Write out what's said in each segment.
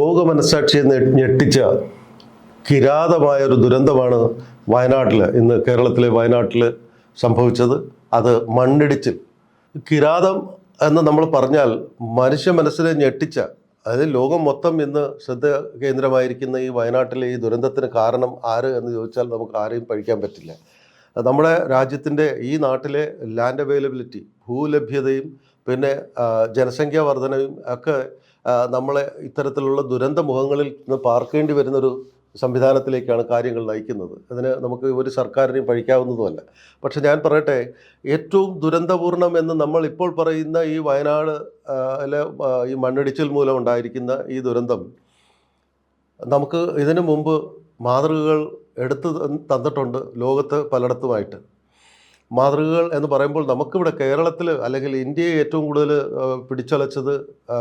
ലോക മനസ്സാക്ഷിയെ ഞെട്ടിച്ച കിരാതമായൊരു ദുരന്തമാണ് വയനാട്ടിൽ ഇന്ന് കേരളത്തിലെ വയനാട്ടിൽ സംഭവിച്ചത്. അത് മണ്ണിടിച്ചിൽ. കിരാതം എന്ന് നമ്മൾ പറഞ്ഞാൽ മനുഷ്യ മനസ്സിനെ ഞെട്ടിച്ച, അതായത് ലോകം മൊത്തം ഇന്ന് ശ്രദ്ധ കേന്ദ്രമായിരിക്കുന്ന ഈ വയനാട്ടിലെ ഈ ദുരന്തത്തിന് കാരണം ആര് എന്ന് ചോദിച്ചാൽ നമുക്ക് ആരെയും പഴിക്കാൻ പറ്റില്ല. നമ്മുടെ രാജ്യത്തിൻ്റെ ഈ നാട്ടിലെ ലാൻഡ് അവൈലബിലിറ്റി, ഭൂലഭ്യതയും പിന്നെ ജനസംഖ്യാ വർധനയും ഒക്കെ നമ്മളെ ഇത്തരത്തിലുള്ള ദുരന്ത മുഖങ്ങളിൽ നിന്ന് പാർക്കേണ്ടി വരുന്നൊരു സംവിധാനത്തിലേക്കാണ് കാര്യങ്ങൾ നയിക്കുന്നത്. അതിന് നമുക്ക് ഒരു സർക്കാരിനെയും പഴിക്കാവുന്നതുമല്ല. പക്ഷെ ഞാൻ പറയട്ടെ, ഏറ്റവും ദുരന്തപൂർണം എന്ന് നമ്മൾ ഇപ്പോൾ പറയുന്ന ഈ വയനാട് ഈ മണ്ണിടിച്ചിൽ മൂലം ഉണ്ടായിരിക്കുന്ന ഈ ദുരന്തം നമുക്ക് ഇതിനു മുമ്പ് മാതൃകകൾ എടുത്തു തന്നിട്ടുണ്ട് ലോകത്ത് പലയിടത്തുമായിട്ട്. മാതൃകകൾ എന്ന് പറയുമ്പോൾ നമുക്കിവിടെ കേരളത്തിൽ അല്ലെങ്കിൽ ഇന്ത്യയെ ഏറ്റവും കൂടുതൽ പിടിച്ചലച്ചത്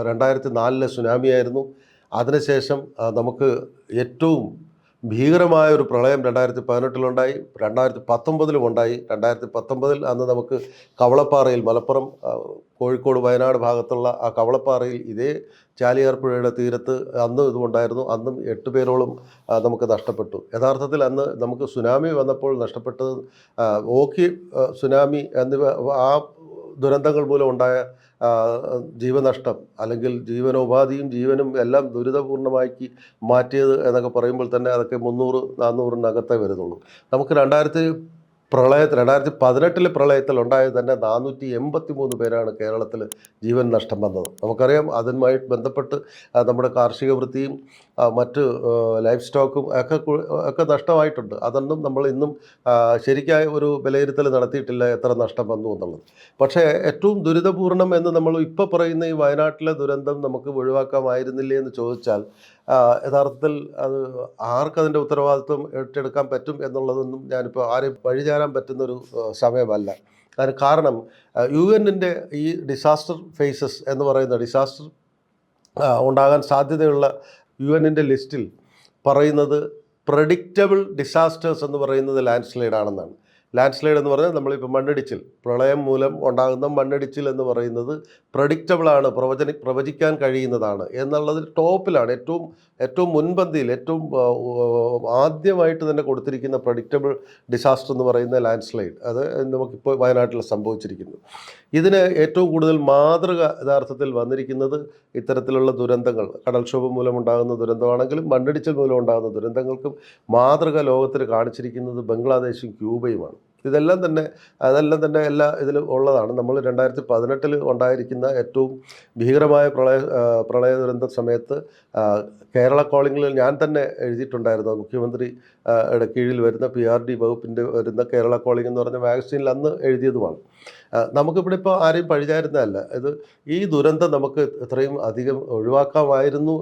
2004 സുനാമിയായിരുന്നു. അതിനുശേഷം നമുക്ക് ഏറ്റവും ഭീകരമായ ഒരു പ്രളയം 2018 2019 ഉണ്ടായി. 2019 അന്ന് നമുക്ക് കവളപ്പാറയിൽ, മലപ്പുറം കോഴിക്കോട് വയനാട് ഭാഗത്തുള്ള ആ കവളപ്പാറയിൽ ഇതേ ചാലിയാർ പുഴയുടെ തീരത്ത് അന്ന് ഇതുണ്ടായിരുന്നു. അന്നും 8 പേരോളം നമുക്ക് നഷ്ടപ്പെട്ടു. യഥാർത്ഥത്തിൽ അന്ന് നമുക്ക് സുനാമി വന്നപ്പോൾ നഷ്ടപ്പെട്ടത് ഓഖി, സുനാമി എന്നിവ, ആ ദുരന്തങ്ങൾ മൂലം ഉണ്ടായ ജീവനഷ്ടം അല്ലെങ്കിൽ ജീവനോപാധിയും ജീവനും എല്ലാം ദുരിതപൂർണ്ണമാക്കി മാറ്റിയത് എന്നൊക്കെ പറയുമ്പോൾ തന്നെ അതൊക്കെ 300-400 വരുന്നുള്ളൂ. നമുക്ക് 2018 പ്രളയത്തിൽ ഉണ്ടായത് തന്നെ 483 പേരാണ് കേരളത്തിൽ ജീവൻ നഷ്ടം വന്നത്. നമുക്കറിയാം, അതുമായി ബന്ധപ്പെട്ട് നമ്മുടെ കാർഷിക വൃത്തിയും മറ്റ് ലൈഫ് സ്റ്റോക്കും ഒക്കെ നഷ്ടമായിട്ടുണ്ട്. അതൊന്നും നമ്മൾ ഇന്നും ശരിക്കായ ഒരു വിലയിരുത്തൽ നടത്തിയിട്ടില്ല, എത്ര നഷ്ടം വന്നു എന്നുള്ളത്. പക്ഷേ ഏറ്റവും ദുരിതപൂർണം എന്ന് നമ്മൾ ഇപ്പോൾ പറയുന്ന ഈ വയനാട്ടിലെ ദുരന്തം നമുക്ക് ഒഴിവാക്കാമായിരുന്നില്ലേ എന്ന് ചോദിച്ചാൽ യഥാർത്ഥത്തിൽ അത് ആർക്കതിൻ്റെ ഉത്തരവാദിത്വം ഏറ്റെടുക്കാൻ പറ്റും എന്നുള്ളതൊന്നും ഞാനിപ്പോൾ ആരെയും വഴിചാരാൻ പറ്റുന്നൊരു സമയമല്ല. അതിന് കാരണം UN-ൻ്റെ ഈ ഡിസാസ്റ്റർ ഫേസസ് എന്ന് പറയുന്ന ഡിസാസ്റ്റർ ഉണ്ടാകാൻ സാധ്യതയുള്ള UN-ൻ്റെ ലിസ്റ്റിൽ പറയുന്നത് പ്രഡിക്റ്റബിൾ ഡിസാസ്റ്റേഴ്സ് എന്ന് പറയുന്നത് ലാൻഡ് സ്ലൈഡ് ആണെന്നാണ്. ലാൻഡ് സ്ലൈഡ് എന്ന് പറഞ്ഞാൽ നമ്മളിപ്പോൾ മണ്ണിടിച്ചിൽ, പ്രളയം മൂലം ഉണ്ടാകുന്ന മണ്ണിടിച്ചിൽ എന്ന് പറയുന്നത് പ്രഡിക്റ്റബിളാണ്, പ്രവചിക്കാൻ കഴിയുന്നതാണ് എന്നുള്ളതിൽ ടോപ്പിലാണ്, ഏറ്റവും മുൻപന്തിയിൽ, ഏറ്റവും ആദ്യമായിട്ട് തന്നെ കൊടുത്തിരിക്കുന്ന പ്രഡിക്റ്റബിൾ ഡിസാസ്റ്റർ എന്ന് പറയുന്ന ലാൻഡ് സ്ലൈഡ്. അത് നമുക്കിപ്പോൾ വയനാട്ടിൽ സംഭവിച്ചിരിക്കുന്നു. ഇതിന് ഏറ്റവും കൂടുതൽ മാതൃക യഥാർത്ഥത്തിൽ വന്നിരിക്കുന്നത് ഇത്തരത്തിലുള്ള ദുരന്തങ്ങൾ, കടൽക്ഷോഭം മൂലമുണ്ടാകുന്ന ദുരന്തമാണെങ്കിലും മണ്ണിടിച്ചിൽ മൂലം ഉണ്ടാകുന്ന ദുരന്തങ്ങൾക്കും മാതൃക ലോകത്തിന് കാണിച്ചിരിക്കുന്നത് ബംഗ്ലാദേശും ക്യൂബയുമാണ്. അതെല്ലാം തന്നെ എല്ലാ ഇതിലും ഉള്ളതാണ്. നമ്മൾ 2018 ഉണ്ടായിരിക്കുന്ന ഏറ്റവും ഭീകരമായ പ്രളയ ദുരന്ത സമയത്ത് കേരള കോളിങ്ങിൽ ഞാൻ തന്നെ എഴുതിയിട്ടുണ്ടായിരുന്നു. മുഖ്യമന്ത്രിയുടെ കീഴിൽ വരുന്ന PRD വകുപ്പിൻ്റെ വരുന്ന കേരള കോളിംഗ് എന്ന് പറഞ്ഞ മാഗസീനിൽ അന്ന് എഴുതിയതുമാണ്. നമുക്കിവിടെ ഇപ്പോൾ ആരെയും പഴിചാരുന്നതല്ല. ഈ ദുരന്തം നമുക്ക് എത്രയും അധികം ഒഴിവാക്കാമായിരുന്നു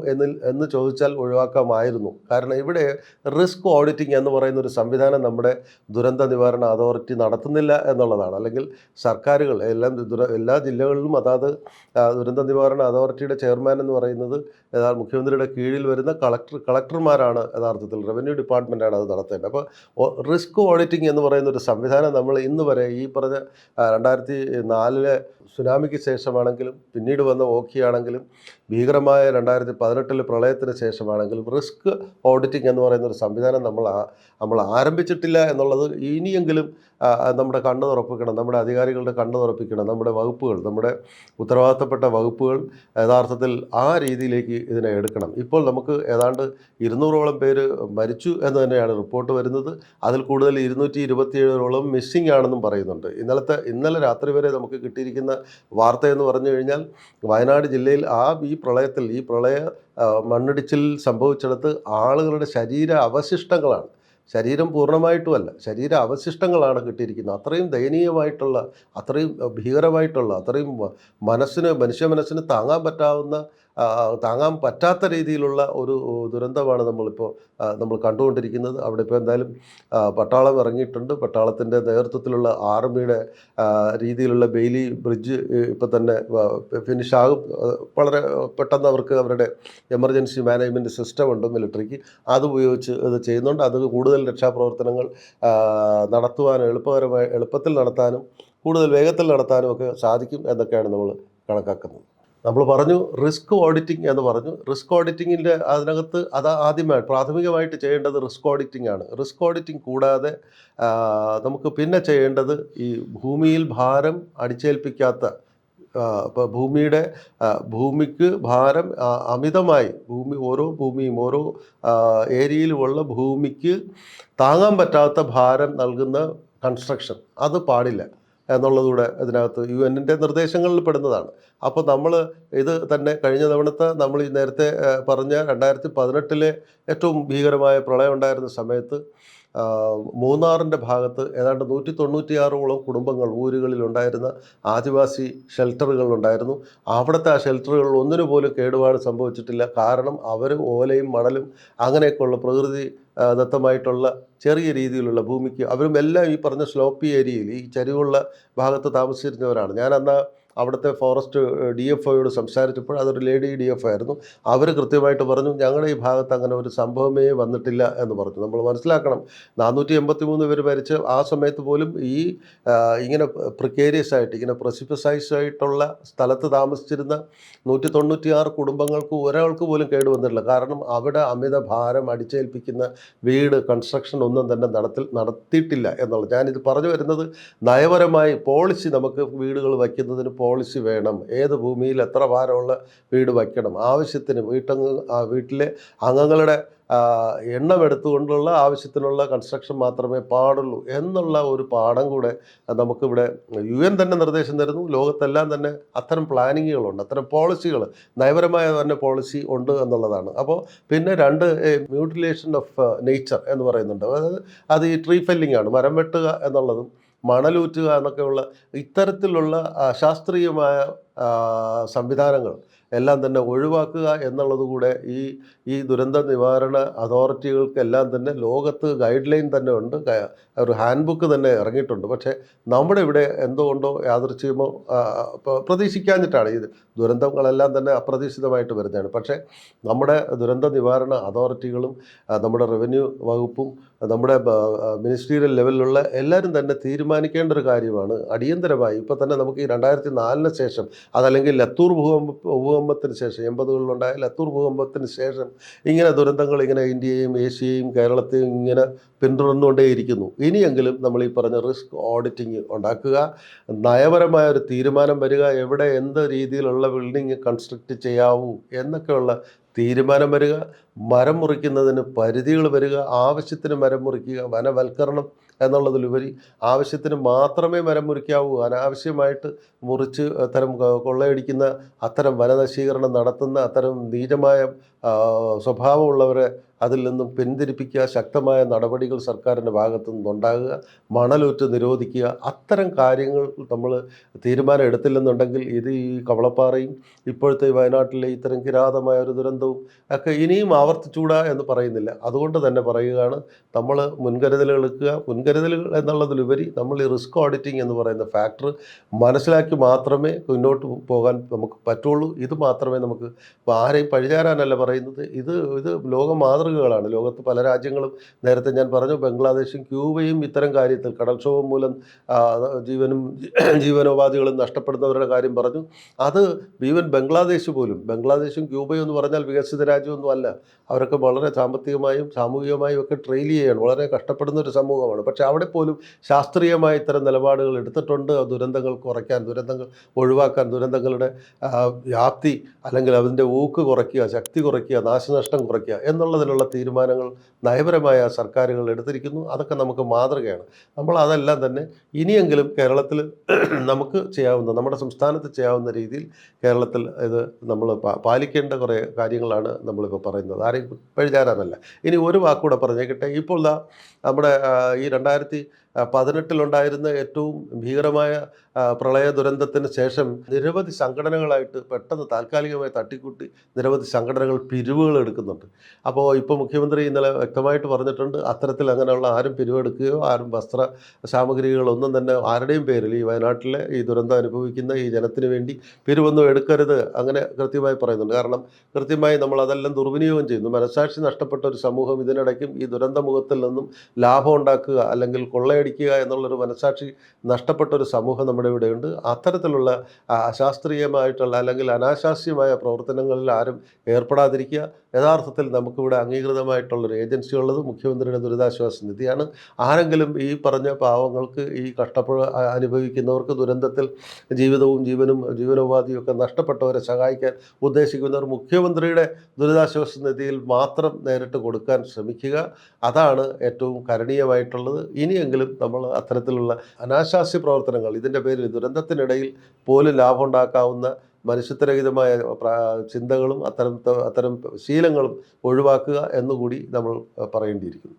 എന്ന് ചോദിച്ചാൽ ഒഴിവാക്കാമായിരുന്നു. കാരണം ഇവിടെ റിസ്ക് ഓഡിറ്റിംഗ് എന്ന് പറയുന്ന ഒരു സംവിധാനം നമ്മുടെ ദുരന്ത നിവാരണ അതോറിറ്റി നടത്തുന്നില്ല എന്നുള്ളതാണ്. അല്ലെങ്കിൽ സർക്കാരുകൾ എല്ലാ ജില്ലകളിലും അതാത് ദുരന്ത നിവാരണ അതോറിറ്റിയുടെ ചെയർമാൻ എന്ന് പറയുന്നത് മുഖ്യമന്ത്രിയുടെ കീഴിൽ വരുന്ന കളക്ടർമാരാണ്. യഥാർത്ഥത്തിൽ റവന്യൂ ഡിപ്പാർട്ട്മെൻറ്റാണ് അത് നടത്തേണ്ടത്. അപ്പോൾ റിസ്ക് ഓഡിറ്റിംഗ് എന്ന് പറയുന്ന ഒരു സംവിധാനം നമ്മൾ ഇന്ന് വരെ ഈ പറഞ്ഞ 2004 സുനാമിക്ക് ശേഷമാണെങ്കിലും പിന്നീട് വന്ന ഓഖിയാണെങ്കിലും ഭീകരമായ 2018 പ്രളയത്തിന് ശേഷമാണെങ്കിലും റിസ്ക് ഓഡിറ്റിംഗ് എന്ന് പറയുന്ന ഒരു സംവിധാനം നമ്മൾ ആരംഭിച്ചിട്ടില്ല എന്നുള്ളത് ഇനിയെങ്കിലും നമ്മുടെ കണ്ണ് തുറപ്പിക്കണം, നമ്മുടെ അധികാരികളുടെ കണ്ണ് തുറപ്പിക്കണം. നമ്മുടെ വകുപ്പുകൾ, നമ്മുടെ ഉത്തരവാദിത്തപ്പെട്ട വകുപ്പുകൾ യഥാർത്ഥത്തിൽ ആ രീതിയിലേക്ക് ഇതിനെ എടുക്കണം. ഇപ്പോൾ നമുക്ക് ഏതാണ്ട് 200ഓളം പേര് മരിച്ചു എന്ന് തന്നെയാണ് റിപ്പോർട്ട് വരുന്നത്. അതിൽ കൂടുതൽ 227ഓളം മിസ്സിംഗ് ആണെന്നും പറയുന്നുണ്ട്. ഇന്നലെ രാത്രി വരെ നമുക്ക് കിട്ടിയിരിക്കുന്ന വാർത്തയെന്ന് പറഞ്ഞു കഴിഞ്ഞാൽ വയനാട് ജില്ലയിൽ ഈ പ്രളയ മണ്ണിടിച്ചിൽ സംഭവിച്ചിടത്ത് ആളുകളുടെ ശരീര അവശിഷ്ടങ്ങളാണ്, ശരീരം പൂർണ്ണമായിട്ടുമല്ല, ശരീര അവശിഷ്ടങ്ങളാണ് കിട്ടിയിരിക്കുന്നത്. അത്രയും ദയനീയമായിട്ടുള്ള, അത്രയും ഭീകരമായിട്ടുള്ള, അത്രയും മനുഷ്യ മനസ്സിന് താങ്ങാൻ പറ്റാത്ത രീതിയിലുള്ള ഒരു ദുരന്തമാണ് നമ്മൾ കണ്ടുകൊണ്ടിരിക്കുന്നത്. അവിടെ ഇപ്പോൾ എന്തായാലും പട്ടാളം ഇറങ്ങിയിട്ടുണ്ട്. പട്ടാളത്തിൻ്റെ നേതൃത്വത്തിലുള്ള ആർമിയുടെ രീതിയിലുള്ള ബെയിലി ബ്രിഡ്ജ് ഇപ്പോൾ തന്നെ ഫിനിഷാകും. വളരെ പെട്ടെന്ന് അവരുടെ എമർജൻസി മാനേജ്മെൻറ്റ് സിസ്റ്റം ഉണ്ട് മിലിറ്ററിക്ക്, അതുപയോഗിച്ച് ഇത് ചെയ്യുന്നുണ്ട്. അത് കൂടുതൽ രക്ഷാപ്രവർത്തനങ്ങൾ നടത്തുവാനും എളുപ്പത്തിൽ നടത്താനും കൂടുതൽ വേഗത്തിൽ നടത്താനും ഒക്കെ സാധിക്കും എന്നൊക്കെയാണ് നമ്മൾ കണക്കാക്കുന്നത്. നമ്മൾ പറഞ്ഞു റിസ്ക് ഓഡിറ്റിംഗ് എന്ന് പറഞ്ഞു. റിസ്ക് ഓഡിറ്റിങ്ങിൻ്റെ അതിനകത്ത് അത് ആദ്യമായി പ്രാഥമികമായിട്ട് ചെയ്യേണ്ടത് റിസ്ക് ഓഡിറ്റിംഗ് ആണ്. റിസ്ക് ഓഡിറ്റിംഗ് കൂടാതെ നമുക്ക് പിന്നെ ചെയ്യേണ്ടത് ഈ ഭൂമിയിൽ ഭാരം അടിച്ചേൽപ്പിക്കാത്ത ഇപ്പോൾ ഭൂമിക്ക് ഭാരം അമിതമായി ഓരോ ഭൂമിയും ഓരോ ഏരിയയിലുമുള്ള ഭൂമിക്ക് താങ്ങാൻ പറ്റാത്ത ഭാരം നൽകുന്ന കൺസ്ട്രക്ഷൻ അത് പാടില്ല എന്നുള്ളതുകൂടെ ഇതിനകത്ത് UN-ൻ്റെ നിർദ്ദേശങ്ങളിൽ പെടുന്നതാണ്. അപ്പോൾ നമ്മൾ ഇത് തന്നെ കഴിഞ്ഞ തവണത്തെ നമ്മൾ ഈ നേരത്തെ പറഞ്ഞ 2018 ഏറ്റവും ഭീകരമായ പ്രളയം ഉണ്ടായിരുന്ന സമയത്ത് മൂന്നാറിൻ്റെ ഭാഗത്ത് ഏതാണ്ട് 196ഓളം കുടുംബങ്ങൾ ഊരുകളിലുണ്ടായിരുന്ന ആദിവാസി ഷെൽട്ടറുകളുണ്ടായിരുന്നു. അവിടുത്തെ ആ ഷെൽട്ടറുകളിൽ ഒന്നിനു പോലും കേടുപാട് സംഭവിച്ചിട്ടില്ല. കാരണം അവർ ഓലയും മണലും അങ്ങനെയൊക്കെയുള്ള പ്രകൃതി ദത്തമായിട്ടുള്ള ചെറിയ രീതിയിലുള്ള ഭൂമിക്ക് അവരും എല്ലാം ഈ പറഞ്ഞ സ്ലോപ്പി ഏരിയയിൽ ഈ ചരിവുള്ള ഭാഗത്ത് താമസിച്ചിരുന്നവരാണ്. ഞാൻ അന്ന് അവിടുത്തെ ഫോറസ്റ്റ് DFOയോട് സംസാരിച്ചപ്പോൾ അതൊരു ലേഡി DFO ആയിരുന്നു. അവർ കൃത്യമായിട്ട് പറഞ്ഞു ഞങ്ങളുടെ ഈ ഭാഗത്ത് അങ്ങനെ ഒരു സംഭവമേ വന്നിട്ടില്ല എന്ന് പറഞ്ഞു. നമ്മൾ മനസ്സിലാക്കണം 483 പേര് മരിച്ച് ആ സമയത്ത് പോലും ഈ ഇങ്ങനെ പ്രിക്കേരിയസ് ആയിട്ട് ഇങ്ങനെ പ്രസിഫിസൈസ് ആയിട്ടുള്ള സ്ഥലത്ത് താമസിച്ചിരുന്ന 196 കുടുംബങ്ങൾക്ക് ഒരാൾക്ക് പോലും കേടുവന്നിട്ടില്ല. കാരണം അവിടെ അമിത ഭാരം അടിച്ചേൽപ്പിക്കുന്ന വീട് കൺസ്ട്രക്ഷൻ ഒന്നും തന്നെ നടത്തിയിട്ടില്ല എന്നുള്ളത്. ഞാനിത് പറഞ്ഞു വരുന്നത് നയപരമായി പോളിസി നമുക്ക് വീടുകൾ വയ്ക്കുന്നതിന് പോളിസി വേണം. ഏത് ഭൂമിയിൽ എത്ര ഭാരമുള്ള വീട് വയ്ക്കണം, ആവശ്യത്തിന് വീട്ടിലെ അംഗങ്ങളുടെ എണ്ണം എടുത്തുകൊണ്ടുള്ള ആവശ്യത്തിനുള്ള കൺസ്ട്രക്ഷൻ മാത്രമേ പാടുള്ളൂ എന്നുള്ള ഒരു പാഠം കൂടെ നമുക്കിവിടെ UN തന്നെ നിർദ്ദേശം തരുന്നു. ലോകത്തെല്ലാം തന്നെ അത്തരം പ്ലാനിങ്ങുകളുണ്ട്, അത്തരം പോളിസികൾ നയപരമായ തന്നെ പോളിസി ഉണ്ട് എന്നുള്ളതാണ്. അപ്പോൾ പിന്നെ മ്യൂട്ടിലേഷൻ ഓഫ് നേച്ചർ എന്ന് പറയുന്നുണ്ട്. അത് ഈ ട്രീ ഫെല്ലിംഗ് ആണ്, മരം വെട്ടുക എന്നുള്ളതും മണലൂറ്റുക എന്നൊക്കെയുള്ള ഇത്തരത്തിലുള്ള ശാസ്ത്രീയമായ സംവിധാനങ്ങൾ എല്ലാം തന്നെ ഒഴിവാക്കുക എന്നുള്ളത് കൂടെ ഈ ദുരന്ത നിവാരണ അതോറിറ്റികൾക്കെല്ലാം തന്നെ ലോകത്ത് ഗൈഡ് ലൈൻ തന്നെ ഉണ്ട്, ഒരു ഹാൻഡ് ബുക്ക് തന്നെ ഇറങ്ങിയിട്ടുണ്ട്. പക്ഷേ നമ്മുടെ ഇവിടെ എന്തുകൊണ്ടോ യാദൃച്ഛികമോ പ്രതീക്ഷിക്കാഞ്ഞിട്ടാണ് ഈ ദുരന്തങ്ങളെല്ലാം തന്നെ അപ്രതീക്ഷിതമായിട്ട് വരുന്നതാണ്. പക്ഷേ നമ്മുടെ ദുരന്ത നിവാരണ അതോറിറ്റികളും നമ്മുടെ റവന്യൂ വകുപ്പും നമ്മുടെ മിനിസ്റ്റീരിയൽ ലെവലിലുള്ള എല്ലാവരും തന്നെ തീരുമാനിക്കേണ്ട ഒരു കാര്യമാണ്. അടിയന്തരമായി ഇപ്പോൾ തന്നെ നമുക്ക് ഈ 2004 ശേഷം അതല്ലെങ്കിൽ ലത്തൂർ ഭൂകമ്പത്തിന് ശേഷം 80കളിലുണ്ടായ ലത്തൂർ ഭൂകമ്പത്തിന് ശേഷം ഇങ്ങനെ ദുരന്തങ്ങൾ ഇങ്ങനെ ഇന്ത്യയെയും ഏഷ്യയെയും കേരളത്തെയും ഇങ്ങനെ പിന്തുടർന്നുകൊണ്ടേയിരിക്കുന്നു. ഇനിയെങ്കിലും നമ്മൾ ഈ പറഞ്ഞ റിസ്ക് ഓഡിറ്റിംഗ് ഉണ്ടാക്കുക, നയപരമായ ഒരു തീരുമാനം വരിക, എവിടെ എന്ത് രീതിയിലുള്ള ബിൽഡിംഗ് കൺസ്ട്രക്റ്റ് ചെയ്യാവൂ എന്നൊക്കെയുള്ള തീരുമാനം വരിക, മരം മുറിക്കുന്നതിന് പരിധികൾ വരിക, ആവശ്യത്തിന് മരം മുറിക്കുക, വനവൽക്കരണം എന്നുള്ളതിലുപരി ആവശ്യത്തിന് മാത്രമേ മരം മുറിക്കാവൂ. അനാവശ്യമായിട്ട് മുറിച്ച് അത്തരം കൊള്ളയടിക്കുന്ന അത്തരം വനനശീകരണം നടത്തുന്ന അത്തരം നീചമായ സ്വഭാവമുള്ളവരെ അതിൽ നിന്നും പിന്തിരിപ്പിക്കുക, ശക്തമായ നടപടികൾ സർക്കാരിൻ്റെ ഭാഗത്തു നിന്നുണ്ടാകുക, മണലൂറ്റ് നിരോധിക്കുക. അത്തരം കാര്യങ്ങൾ നമ്മൾ തീരുമാനം എടുത്തില്ലെന്നുണ്ടെങ്കിൽ ഇത് ഈ കവളപ്പാറയും ഇപ്പോഴത്തെ വയനാട്ടിലെ ഇത്തരം കിരാതമായ ഒരു ദുരന്തവും ഒക്കെ ഇനിയും ആവർത്തിച്ചൂടാ എന്ന് പറയുന്നില്ല. അതുകൊണ്ട് തന്നെ പറയുകയാണ് നമ്മൾ മുൻകരുതലുകൾ എടുക്കുക. മുൻകരുതലുകൾ എന്നുള്ളതിലുപരി നമ്മൾ ഈ റിസ്ക് ഓഡിറ്റിംഗ് എന്ന് പറയുന്ന ഫാക്ടർ മനസ്സിലാക്കി മാത്രമേ മുന്നോട്ട് പോകാൻ നമുക്ക് പറ്റുള്ളൂ. ഇത് മാത്രമേ നമുക്ക് ആരെയും പഴിചാരാനല്ല പറയുന്നത്, ഇത് ലോക മാതൃകകളാണ്. ലോകത്ത് പല രാജ്യങ്ങളും നേരത്തെ ഞാൻ പറഞ്ഞു, ബംഗ്ലാദേശും ക്യൂബയും ഇത്തരം കാര്യത്തിൽ കടൽക്ഷോഭം മൂലം ജീവനോപാധികളും നഷ്ടപ്പെടുന്നവരുടെ കാര്യം പറഞ്ഞു. അത് ഈവൻ ബംഗ്ലാദേശും ക്യൂബയും എന്ന് പറഞ്ഞാൽ വികസിത രാജ്യമൊന്നും അല്ല. അവരൊക്കെ വളരെ സാമ്പത്തികമായും സാമൂഹികമായും ഒക്കെ ട്രെയിൽ ചെയ്യുകയാണ്, വളരെ കഷ്ടപ്പെടുന്ന ഒരു സമൂഹമാണ്. പക്ഷേ അവിടെ പോലും ശാസ്ത്രീയമായ ഇത്തരം നിലപാടുകൾ എടുത്തിട്ടുണ്ട്. ദുരന്തങ്ങൾ കുറയ്ക്കാൻ, ദുരന്തങ്ങൾ ഒഴിവാക്കാൻ, ദുരന്തങ്ങളുടെ വ്യാപ്തി അല്ലെങ്കിൽ അതിൻ്റെ ഊക്ക് കുറയ്ക്കുക, ശക്തി കുറയ്ക്കുക, നാശനഷ്ടം കുറയ്ക്കുക എന്നുള്ളതിനുള്ള തീരുമാനങ്ങൾ നയപരമായ സർക്കാരുകൾ എടുത്തിരിക്കുന്നു. അതൊക്കെ നമുക്ക് മാതൃകയാണ്. നമ്മൾ അതെല്ലാം തന്നെ ഇനിയെങ്കിലും കേരളത്തിൽ നമുക്ക് ചെയ്യാവുന്ന, നമ്മുടെ സംസ്ഥാനത്ത് ചെയ്യാവുന്ന രീതിയിൽ കേരളത്തിൽ ഇത് നമ്മൾ പാലിക്കേണ്ട കുറേ കാര്യങ്ങളാണ് നമ്മളിപ്പോൾ പറയുന്നത്. ആരെയും പഴിചാരാനല്ല. ഇനി ഒരു വാക്കുകൂടെ പറഞ്ഞേക്കട്ടെ. ഇപ്പോൾ നമ്മുടെ ഈ 2018 ഏറ്റവും ഭീകരമായ പ്രളയ ദുരന്തത്തിന് ശേഷം നിരവധി സംഘടനകളായിട്ട് പെട്ടെന്ന് താൽക്കാലികമായി തട്ടിക്കൂട്ടി നിരവധി സംഘടനകൾ പിരിവുകൾ എടുക്കുന്നുണ്ട്. അപ്പോൾ ഇപ്പോൾ മുഖ്യമന്ത്രി ഇന്നലെ വ്യക്തമായിട്ട് പറഞ്ഞിട്ടുണ്ട്, അത്തരത്തിൽ അങ്ങനെയുള്ള ആരും പിരിവെടുക്കുകയോ ആരും വസ്ത്ര സാമഗ്രികളൊന്നും തന്നെ ആരുടെയും പേരിൽ ഈ വയനാട്ടിലെ ഈ ദുരന്തം അനുഭവിക്കുന്ന ഈ ജനത്തിന് വേണ്ടി പിരിവൊന്നും എടുക്കരുത് അങ്ങനെ കൃത്യമായി പറയുന്നുണ്ട്. കാരണം കൃത്യമായി നമ്മൾ അതെല്ലാം ദുർവിനിയോഗം ചെയ്യുന്നു. മനസ്സാക്ഷി നഷ്ടപ്പെട്ട ഒരു സമൂഹം ഇതിനിടയ്ക്കും ഈ ദുരന്തമുഖത്തിൽ നിന്നും ലാഭം ഉണ്ടാക്കുക അല്ലെങ്കിൽ കൊള്ളയടിക്കുക കൊള്ളയടിക്കുക എന്നുള്ളൊരു മനസാക്ഷി നഷ്ടപ്പെട്ട ഒരു സമൂഹം നമ്മുടെ ഇവിടെയുണ്ട്. അത്തരത്തിലുള്ള അശാസ്ത്രീയമായിട്ടുള്ള അല്ലെങ്കിൽ അനാശാസ്യമായ പ്രവർത്തനങ്ങളിൽ ആരും ഏർപ്പെടാതിരിക്കുക. യഥാർത്ഥത്തിൽ നമുക്കിവിടെ അംഗീകൃതമായിട്ടുള്ളൊരു ഏജൻസി ഉള്ളത് മുഖ്യമന്ത്രിയുടെ ദുരിതാശ്വാസ നിധിയാണ്. ആരെങ്കിലും ഈ പറഞ്ഞ പാവങ്ങൾക്ക്, ഈ അനുഭവിക്കുന്നവർക്ക്, ദുരന്തത്തിൽ ജീവിതവും ജീവനോപാധിയും ഒക്കെ നഷ്ടപ്പെട്ടവരെ സഹായിക്കാൻ ഉദ്ദേശിക്കുന്നവർ മുഖ്യമന്ത്രിയുടെ ദുരിതാശ്വാസ നിധിയിൽ മാത്രം നേരിട്ട് കൊടുക്കാൻ ശ്രമിക്കുക. അതാണ് ഏറ്റവും കരണീയമായിട്ടുള്ളത്. ഇനിയെങ്കിലും നമ്മൾ അത്തരത്തിലുള്ള അനാശാസ്യ പ്രവർത്തനങ്ങൾ, ഇതിൻ്റെ പേരിൽ ദുരന്തത്തിനിടയിൽ പോലും ലാഭമുണ്ടാക്കാവുന്ന മനുഷ്യത്വരഹിതമായ ചിന്തകളും അത്തരം ശീലങ്ങളും ഒഴിവാക്കുക എന്നുകൂടി നമ്മൾ പറയേണ്ടിയിരിക്കുന്നു.